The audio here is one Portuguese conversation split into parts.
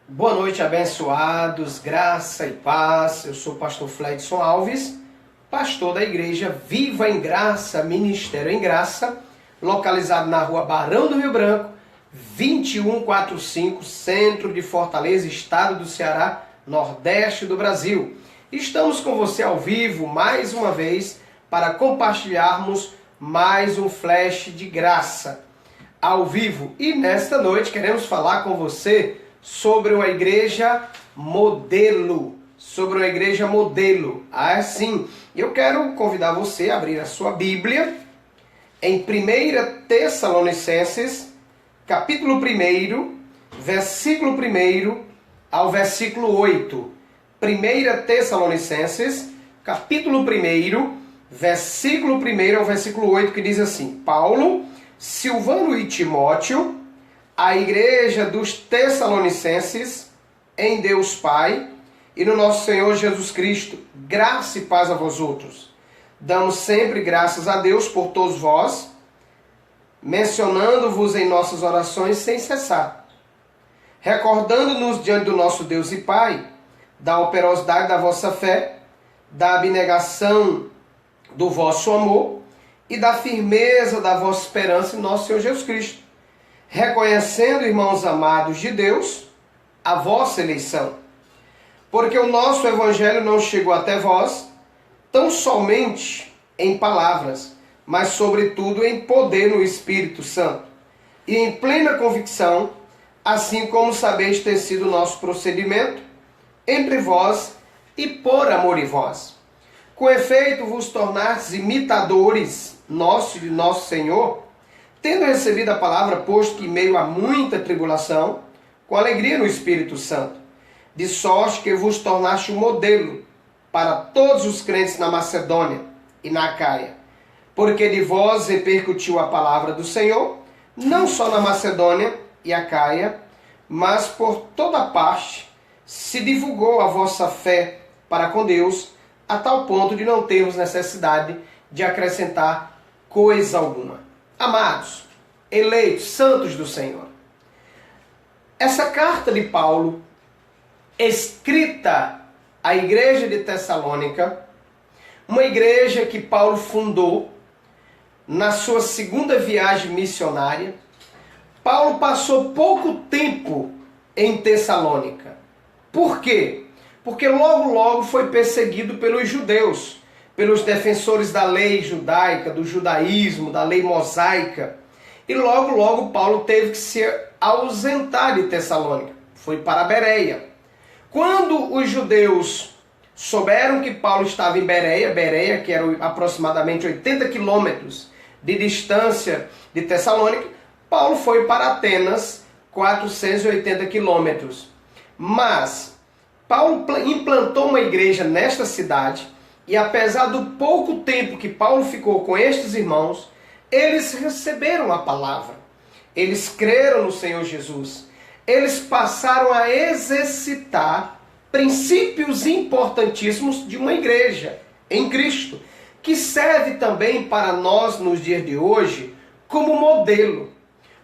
Boa noite, abençoados, graça e paz. Eu sou o pastor Fledson Alves, pastor da igreja Viva em Graça, Ministério em Graça, localizado na rua Barão do Rio Branco, 2145, centro de Fortaleza, estado do Ceará, nordeste do Brasil. Estamos com você ao vivo mais uma vez para compartilharmos mais um flash de graça ao vivo. E nesta noite queremos falar com você sobre uma igreja modelo. Sobre uma igreja modelo. Sim, eu quero convidar você a abrir a sua Bíblia em 1 Tessalonicenses, capítulo 1, versículo 1 ao versículo 8. 1 Tessalonicenses, capítulo 1, versículo 1 ao versículo 8, que diz assim: Paulo, Silvano e Timóteo, a igreja dos Tessalonicenses, em Deus Pai e no nosso Senhor Jesus Cristo, graça e paz a vós outros. Damos sempre graças a Deus por todos vós, mencionando-vos em nossas orações sem cessar, recordando-nos diante do nosso Deus e Pai, da operosidade da vossa fé, da abnegação do vosso amor e da firmeza da vossa esperança em nosso Senhor Jesus Cristo, reconhecendo, irmãos amados de Deus, a vossa eleição. Porque o nosso evangelho não chegou até vós tão somente em palavras, mas sobretudo em poder no Espírito Santo, e em plena convicção, assim como sabeis ter sido o nosso procedimento entre vós e por amor em vós. Com efeito, vos tornastes imitadores nosso de nosso Senhor, tendo recebido a palavra, posto que em meio a muita tribulação, com alegria no Espírito Santo, de sorte que vos tornaste um modelo para todos os crentes na Macedônia e na Acaia, porque de vós repercutiu a palavra do Senhor, não só na Macedônia e Acaia, mas por toda parte se divulgou a vossa fé para com Deus, a tal ponto de não termos necessidade de acrescentar coisa alguma. Amados, eleitos, santos do Senhor, essa carta de Paulo, escrita à igreja de Tessalônica, uma igreja que Paulo fundou na sua segunda viagem missionária. Paulo passou pouco tempo em Tessalônica. Por quê? Porque logo foi perseguido pelos judeus, pelos defensores da lei judaica, do judaísmo, da lei mosaica. E logo Paulo teve que se ausentar de Tessalônica. Foi para Bereia. Quando os judeus souberam que Paulo estava em Bereia, que era aproximadamente 80 quilômetros de distância de Tessalônica, Paulo foi para Atenas, 480 quilômetros. Mas Paulo implantou uma igreja nesta cidade, e apesar do pouco tempo que Paulo ficou com estes irmãos, eles receberam a palavra. Eles creram no Senhor Jesus. Eles passaram a exercitar princípios importantíssimos de uma igreja em Cristo, que serve também para nós nos dias de hoje como modelo.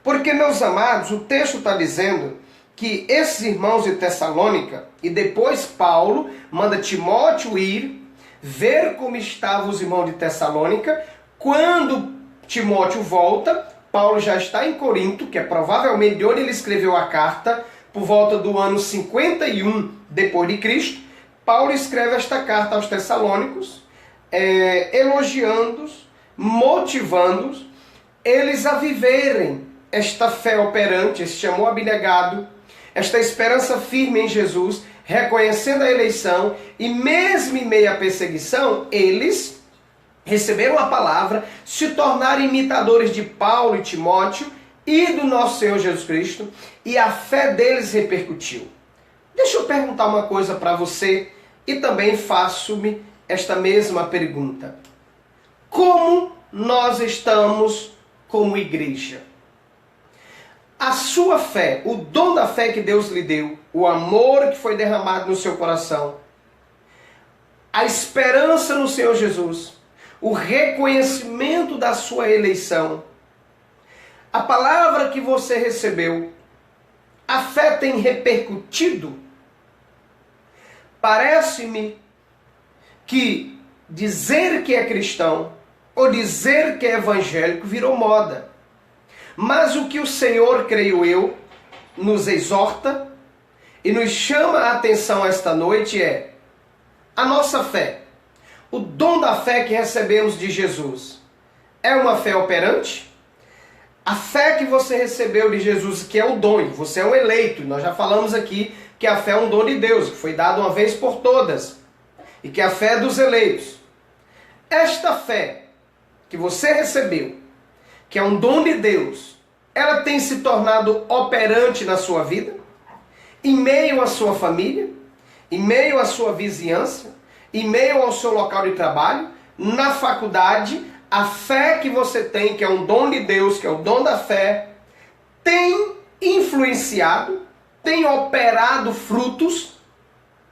Porque, meus amados, o texto está dizendo que esses irmãos de Tessalônica, e depois Paulo manda Timóteo ir ver como estavam os irmãos de Tessalônica. Quando Timóteo volta, Paulo já está em Corinto, que é provavelmente de onde ele escreveu a carta, por volta do ano 51 depois de Cristo. Paulo escreve esta carta aos Tessalônicos, elogiando-os, motivando-os, eles a viverem esta fé operante, este amor abnegado, esta esperança firme em Jesus, reconhecendo a eleição, e mesmo em meio à perseguição, eles receberam a palavra, se tornaram imitadores de Paulo e Timóteo e do nosso Senhor Jesus Cristo, e a fé deles repercutiu. Deixa eu perguntar uma coisa para você, e também faço-me esta mesma pergunta. Como nós estamos como igreja? A sua fé, o dom da fé que Deus lhe deu, o amor que foi derramado no seu coração, a esperança no Senhor Jesus, o reconhecimento da sua eleição, a palavra que você recebeu, A fé tem repercutido? Parece-me que dizer que é cristão ou dizer que é evangélico virou moda. Mas o que o Senhor, creio eu, nos exorta e nos chama a atenção esta noite é a nossa fé. O dom da fé que recebemos de Jesus é uma fé operante? A fé que você recebeu de Jesus, que é o dom, você é um eleito. Nós já falamos aqui que a fé é um dom de Deus, que foi dado uma vez por todas. E que a fé é dos eleitos. Esta fé que você recebeu, que é um dom de Deus, ela tem se tornado operante na sua vida? Em meio à sua família? Em meio à sua vizinhança? Em meio ao seu local de trabalho? Na faculdade? A fé que você tem, que é um dom de Deus, que é o dom da fé, tem influenciado, tem operado frutos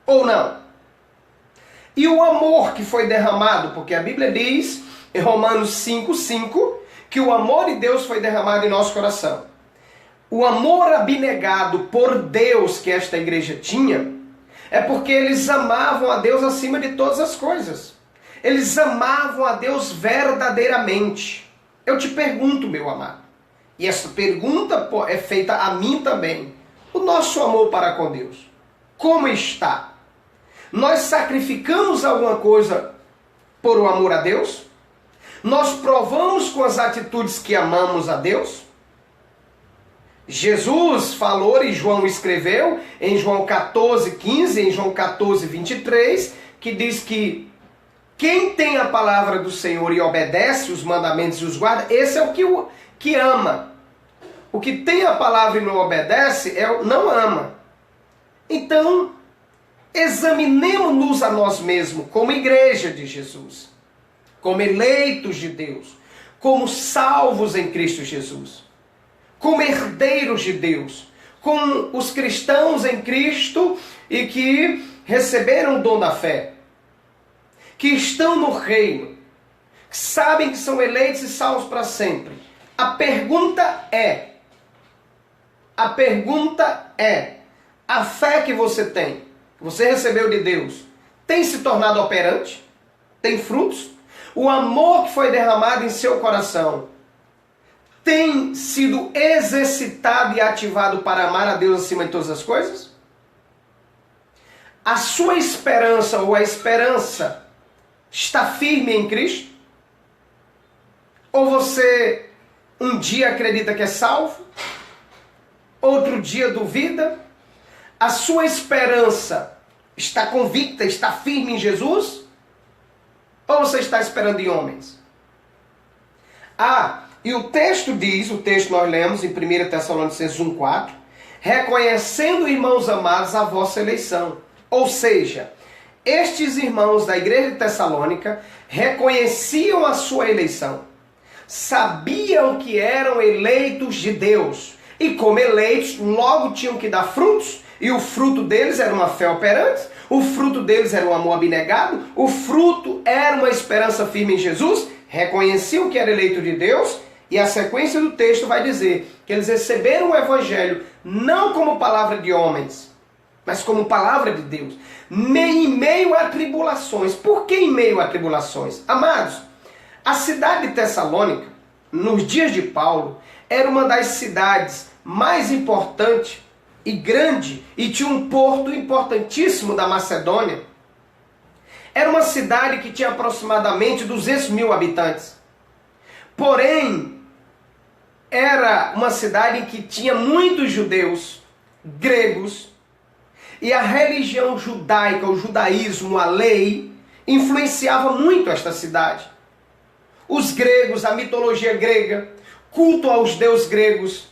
ou não? E o amor que foi derramado, porque a Bíblia diz em Romanos 5,5 que o amor de Deus foi derramado em nosso coração. O amor abnegado por Deus que esta igreja tinha é porque eles amavam a Deus acima de todas as coisas. Eles amavam a Deus verdadeiramente. Eu te pergunto, meu amado, e essa pergunta é feita a mim também. O nosso amor para com Deus, como está? Nós sacrificamos alguma coisa por o amor a Deus? Nós provamos com as atitudes que amamos a Deus? Jesus falou e João escreveu em João 14,15, em João 14,23, que diz que quem tem a palavra do Senhor e obedece os mandamentos e os guarda, esse é o que ama. O que tem a palavra e não obedece, não ama. Então, examinemos-nos a nós mesmos como igreja de Jesus, como eleitos de Deus, como salvos em Cristo Jesus, como herdeiros de Deus, como os cristãos em Cristo e que receberam o dom da fé, que estão no reino, que sabem que são eleitos e salvos para sempre. A pergunta é, a fé que você tem, que você recebeu de Deus, tem se tornado operante? Tem frutos? O amor que foi derramado em seu coração tem sido exercitado e ativado para amar a Deus acima de todas as coisas? A sua esperança ou a esperança está firme em Cristo? Ou você um dia acredita que é salvo, outro dia duvida? A sua esperança está convicta, está firme em Jesus? Ou você está esperando em homens? E o texto diz, o texto nós lemos em 1 Tessalonicenses 1,4, reconhecendo, irmãos amados, a vossa eleição. Ou seja, estes irmãos da igreja de Tessalônica reconheciam a sua eleição. Sabiam que eram eleitos de Deus. E como eleitos, logo tinham que dar frutos. E o fruto deles era uma fé operante. O fruto deles era um amor abnegado. O fruto era uma esperança firme em Jesus. Reconheciam que era eleito de Deus. E a sequência do texto vai dizer que eles receberam o evangelho não como palavra de homens, mas como palavra de Deus. Em meio a tribulações. Por que em meio a tribulações? Amados, a cidade de Tessalônica, nos dias de Paulo, era uma das cidades mais importantes e grande, e tinha um porto importantíssimo da Macedônia. Era uma cidade que tinha aproximadamente 200 mil habitantes. Porém, era uma cidade em que tinha muitos judeus, gregos, e a religião judaica, o judaísmo, a lei, influenciava muito esta cidade. Os gregos, a mitologia grega, culto aos deuses gregos,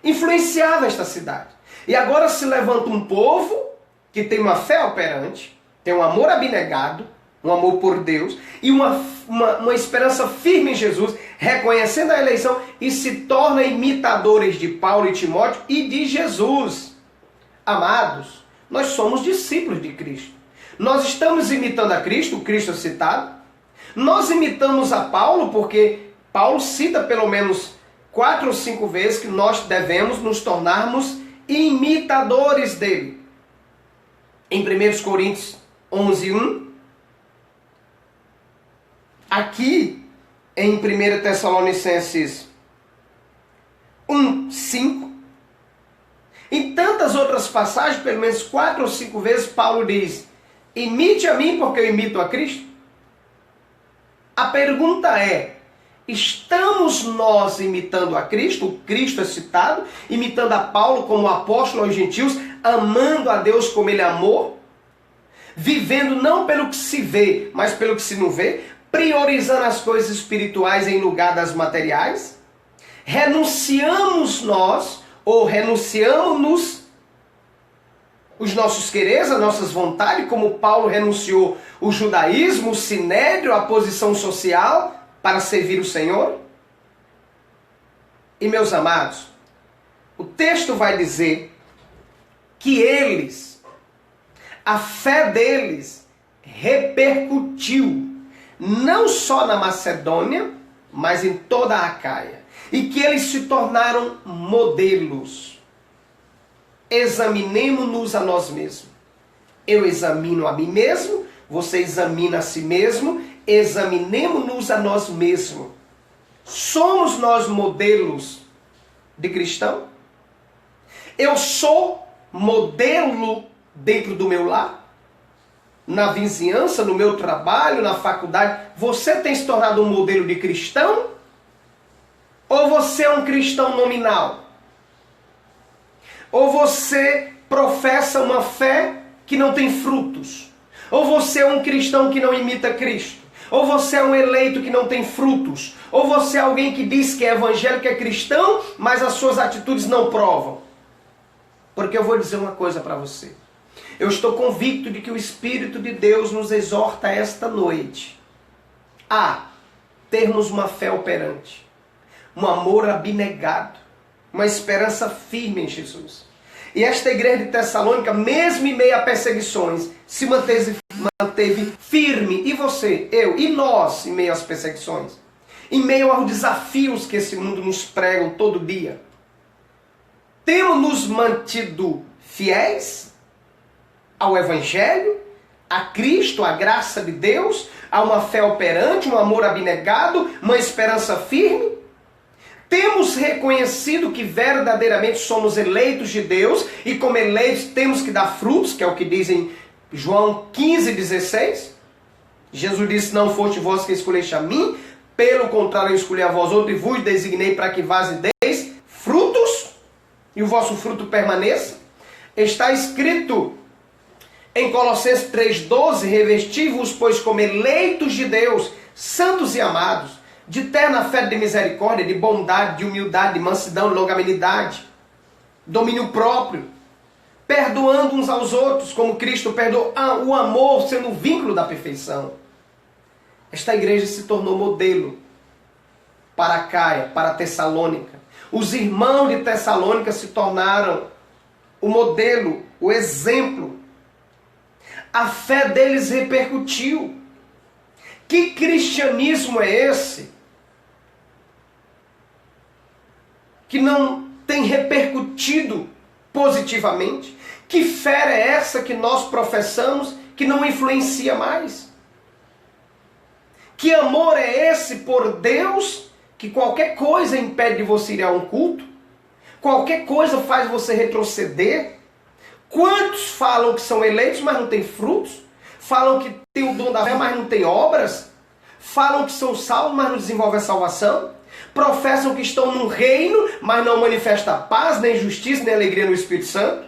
influenciava esta cidade. E agora se levanta um povo que tem uma fé operante, tem um amor abnegado, um amor por Deus, e uma esperança firme em Jesus, reconhecendo a eleição, e se torna imitadores de Paulo e Timóteo e de Jesus. Amados, nós somos discípulos de Cristo. Nós estamos imitando a Cristo, o Cristo citado. Nós imitamos a Paulo, porque Paulo cita pelo menos 4 ou 5 vezes que nós devemos nos tornarmos imitadores dele. Em 1 Coríntios 11:1, aqui em 1 Tessalonicenses 1:5, em tantas outras passagens, pelo menos 4 ou 5 vezes, Paulo diz: imite a mim porque eu imito a Cristo. A pergunta é: estamos nós imitando a Cristo? O Cristo é citado, imitando a Paulo como apóstolo aos gentios, amando a Deus como ele amou, vivendo não pelo que se vê, mas pelo que se não vê, priorizando as coisas espirituais em lugar das materiais? Renunciamos nós, ou renunciamos-nos os nossos quereres, as nossas vontades, como Paulo renunciou o judaísmo, o sinédrio, a posição social, para servir o Senhor? E meus amados, o texto vai dizer que eles, a fé deles repercutiu não só na Macedônia, mas em toda a Acaia. E que eles se tornaram modelos. Examinemo-nos a nós mesmos. Eu examino a mim mesmo, você examina a si mesmo, examinemo-nos a nós mesmos. Somos nós modelos de cristão? Eu sou modelo dentro do meu lar? Na vizinhança, no meu trabalho, na faculdade? Você tem se tornado um modelo de cristão? Ou você é um cristão nominal? Ou você professa uma fé que não tem frutos? Ou você é um cristão que não imita Cristo? Ou você é um eleito que não tem frutos? Ou você é alguém que diz que é evangélico, que é cristão, mas as suas atitudes não provam? Porque eu vou dizer uma coisa para você. Eu estou convicto de que o Espírito de Deus nos exorta esta noite a termos uma fé operante, um amor abnegado, uma esperança firme em Jesus. E esta igreja de Tessalônica, mesmo em meio a perseguições, se manteve firme. E você, eu e nós, em meio às perseguições, em meio aos desafios que esse mundo nos prega todo dia, temos nos mantido fiéis ao Evangelho, a Cristo, a graça de Deus, a uma fé operante, um amor abnegado, uma esperança firme? Temos reconhecido que verdadeiramente somos eleitos de Deus e como eleitos temos que dar frutos, que é o que diz em João 15,16. Jesus disse: não foste vós que escolheste a mim, pelo contrário eu escolhi a vós outro e vos designei para que vós deis frutos e o vosso fruto permaneça. Está escrito em Colossenses 3,12: revesti-vos, pois, como eleitos de Deus, santos e amados, de terna fé, de misericórdia, de bondade, de humildade, de mansidão, de longanimidade, domínio próprio, perdoando uns aos outros, como Cristo perdoou, o amor sendo o vínculo da perfeição. Esta igreja se tornou modelo para Acaia, para Tessalônica. Os irmãos de Tessalônica se tornaram o modelo, o exemplo. A fé deles repercutiu. Que cristianismo é esse que não tem repercutido positivamente? Que fé é essa que nós professamos que não influencia mais? Que amor é esse por Deus que qualquer coisa impede de você ir a um culto? Qualquer coisa faz você retroceder? Quantos falam que são eleitos, mas não têm frutos? Falam que tem o dom da fé, mas não tem obras? Falam que são salvos, mas não desenvolvem a salvação? Professam que estão no reino, mas não manifestam paz, nem justiça, nem alegria no Espírito Santo?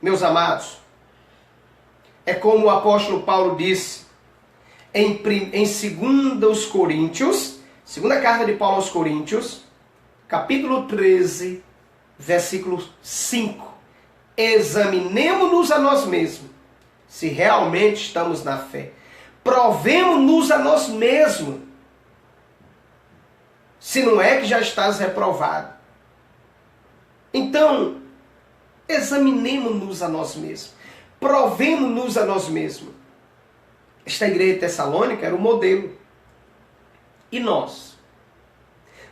Meus amados, é como o apóstolo Paulo disse em 2 Coríntios, segunda carta de Paulo aos Coríntios, capítulo 13, versículo 5. Examinemo-nos a nós mesmos, se realmente estamos na fé. Provemo-nos a nós mesmos, se não é que já estás reprovado. Então, examinemo-nos a nós mesmos. Provemo-nos a nós mesmos. Esta igreja de Tessalônica era o modelo. E nós?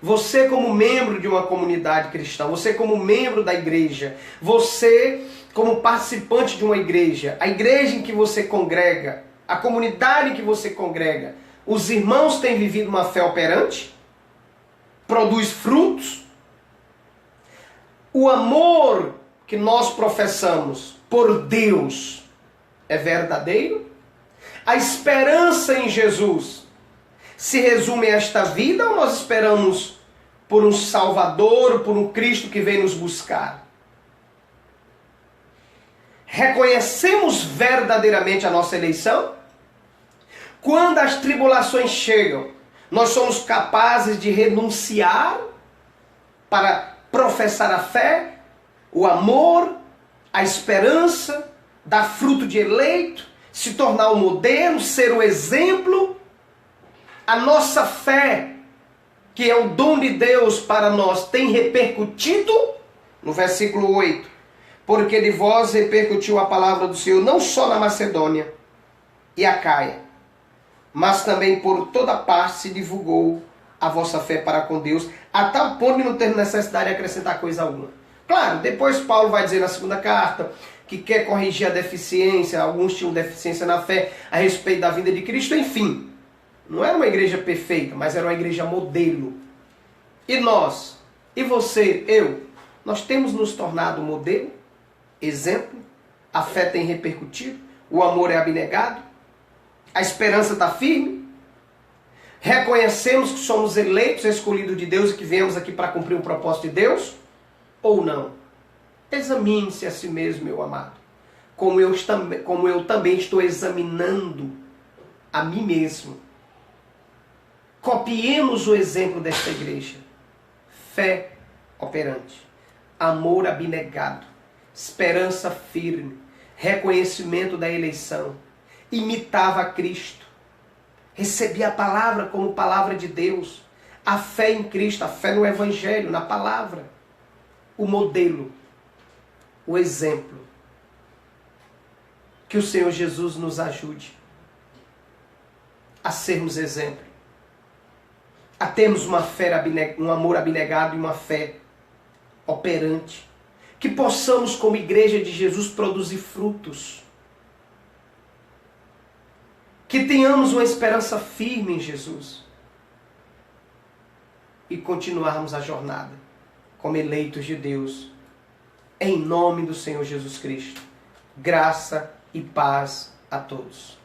Você como membro de uma comunidade cristã, você como membro da igreja, você como participante de uma igreja, a igreja em que você congrega, a comunidade em que você congrega, os irmãos têm vivido uma fé operante? Produz frutos? O amor que nós professamos por Deus é verdadeiro? A esperança em Jesus se resume a esta vida ou nós esperamos por um Salvador, por um Cristo que vem nos buscar? Reconhecemos verdadeiramente a nossa eleição? Quando as tribulações chegam, nós somos capazes de renunciar para professar a fé, o amor, a esperança, dar fruto de eleito, se tornar o modelo, ser o exemplo? A nossa fé, que é o dom de Deus para nós, tem repercutido? No versículo 8, porque de vós repercutiu a palavra do Senhor, não só na Macedônia e Acaia, mas também por toda parte se divulgou a vossa fé para com Deus, a tal ponto de não ter necessidade de acrescentar coisa alguma. Claro, depois Paulo vai dizer na segunda carta que quer corrigir a deficiência, alguns tinham deficiência na fé a respeito da vinda de Cristo, enfim. Não era uma igreja perfeita, mas era uma igreja modelo. E nós, e você, eu, nós temos nos tornado modelo, exemplo, a fé tem repercutido, o amor é abnegado, a esperança está firme, reconhecemos que somos eleitos, escolhidos de Deus e que viemos aqui para cumprir o propósito de Deus, ou não? Examine-se a si mesmo, meu amado, como eu também estou examinando a mim mesmo. Copiemos o exemplo desta igreja. Fé operante, amor abnegado, esperança firme, reconhecimento da eleição. Imitava a Cristo. Recebia a palavra como palavra de Deus. A fé em Cristo, a fé no Evangelho, na palavra. O modelo, o exemplo. Que o Senhor Jesus nos ajude a sermos exemplo. A termos uma fé, um amor abnegado e uma fé operante. Que possamos, como igreja de Jesus, produzir frutos. Que tenhamos uma esperança firme em Jesus. E continuarmos a jornada como eleitos de Deus. Em nome do Senhor Jesus Cristo. Graça e paz a todos.